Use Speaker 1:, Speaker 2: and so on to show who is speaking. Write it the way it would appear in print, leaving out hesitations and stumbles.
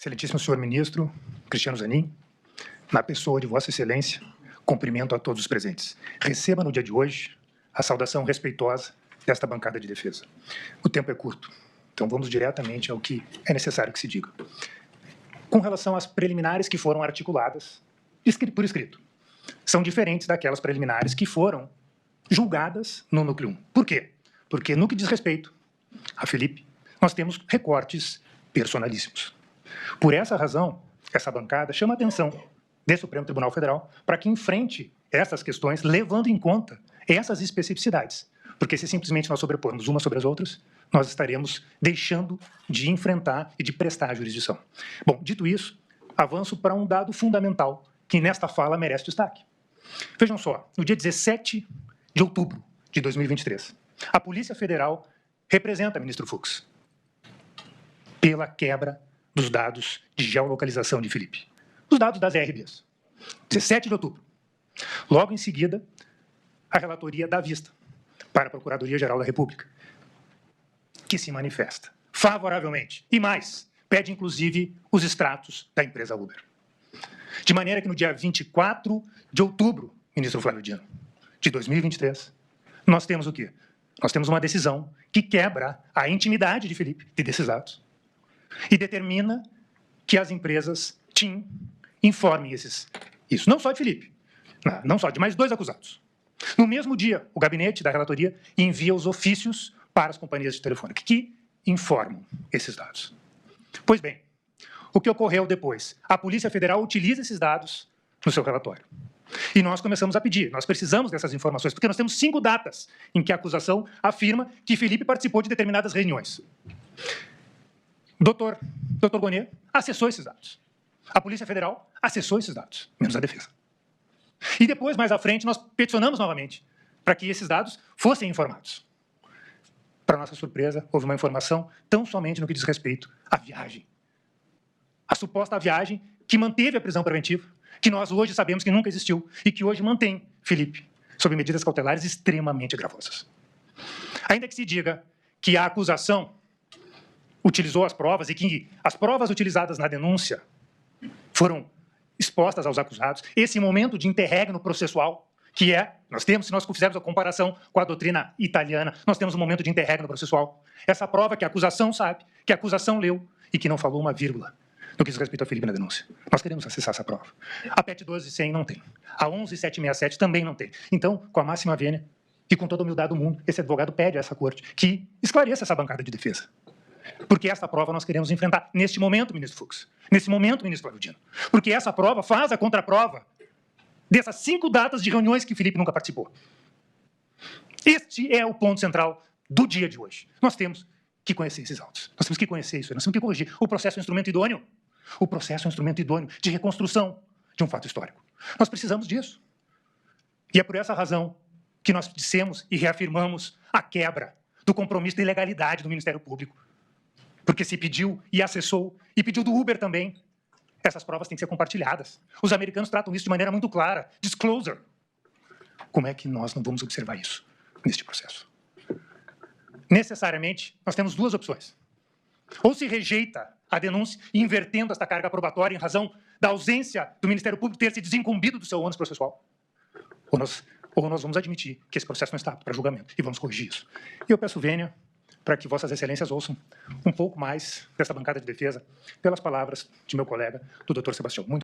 Speaker 1: Excelentíssimo senhor ministro Cristiano Zanin, na pessoa de Vossa Excelência, cumprimento a todos os presentes. Receba no dia de hoje a saudação respeitosa desta bancada de defesa. O tempo é curto, então vamos diretamente ao que é necessário que se diga. Com relação às preliminares que foram articuladas por escrito, são diferentes daquelas preliminares que foram julgadas no núcleo 1. Por quê? Porque no que diz respeito a Felipe, nós temos recortes personalíssimos. Por essa razão, essa bancada chama a atenção do Supremo Tribunal Federal para que enfrente essas questões, levando em conta essas especificidades. Porque se simplesmente nós sobrepormos umas sobre as outras, nós estaremos deixando de enfrentar e de prestar a jurisdição. Bom, dito isso, avanço para um dado fundamental que nesta fala merece destaque. Vejam só, no dia 17 de outubro de 2023, a Polícia Federal representa, ministro Fux, pela quebra dos dados de geolocalização de Felipe. Os dados das RBs. 17 de outubro. Logo em seguida, a relatoria dá vista para a Procuradoria-Geral da República, que se manifesta favoravelmente. E mais, pede inclusive os extratos da empresa Uber. De maneira que no dia 24 de outubro, ministro Flávio Dino, de 2023, nós temos o quê? Nós temos uma decisão que quebra a intimidade de Felipe e desses dados e determina que as empresas TIM informem isso. Não só de Felipe, não só de mais 2 acusados. No mesmo dia, o gabinete da relatoria envia os ofícios para as companhias de telefone que informam esses dados. Pois bem, o que ocorreu depois? A Polícia Federal utiliza esses dados no seu relatório. E nós começamos a pedir, nós precisamos dessas informações, porque nós temos 5 datas em que a acusação afirma que Felipe participou de determinadas reuniões. Dr. Gonê acessou esses dados. A Polícia Federal acessou esses dados, menos a defesa. E depois, mais à frente, nós peticionamos novamente para que esses dados fossem informados. Para nossa surpresa, houve uma informação tão somente no que diz respeito à viagem. A suposta viagem que manteve a prisão preventiva, que nós hoje sabemos que nunca existiu e que hoje mantém Felipe sob medidas cautelares extremamente gravosas. Ainda que se diga que a acusação utilizou as provas e que as provas utilizadas na denúncia foram expostas aos acusados, esse momento de interregno processual, que é, se nós fizermos a comparação com a doutrina italiana, nós temos um momento de interregno processual. Essa prova que a acusação sabe, que a acusação leu e que não falou uma vírgula no que diz respeito a Felipe na denúncia. Nós queremos acessar essa prova. A PET 12.100 não tem. A 11.767 também não tem. Então, com a máxima vênia e com toda a humildade do mundo, esse advogado pede a essa corte que esclareça essa bancada de defesa. Porque essa prova nós queremos enfrentar neste momento, ministro Fux. Nesse momento, ministro Flávio Dino. Porque essa prova faz a contraprova dessas 5 datas de reuniões que Felipe nunca participou. Este é o ponto central do dia de hoje. Nós temos que conhecer esses autos. Nós temos que conhecer isso. Nós temos que corrigir. O processo é um instrumento idôneo. O processo é um instrumento idôneo de reconstrução de um fato histórico. Nós precisamos disso. E é por essa razão que nós dissemos e reafirmamos a quebra do compromisso de legalidade do Ministério Público. Porque se pediu e acessou, e pediu do Uber também, essas provas têm que ser compartilhadas. Os americanos tratam isso de maneira muito clara. Disclosure. Como é que nós não vamos observar isso neste processo? Necessariamente, nós temos 2 opções. Ou se rejeita a denúncia, invertendo esta carga probatória em razão da ausência do Ministério Público ter se desincumbido do seu ônus processual. Ou nós vamos admitir que esse processo não está apto para julgamento e vamos corrigir isso. E eu peço vênia para que Vossas Excelências ouçam um pouco mais dessa bancada de defesa pelas palavras de meu colega, do Dr. Sebastião. Muito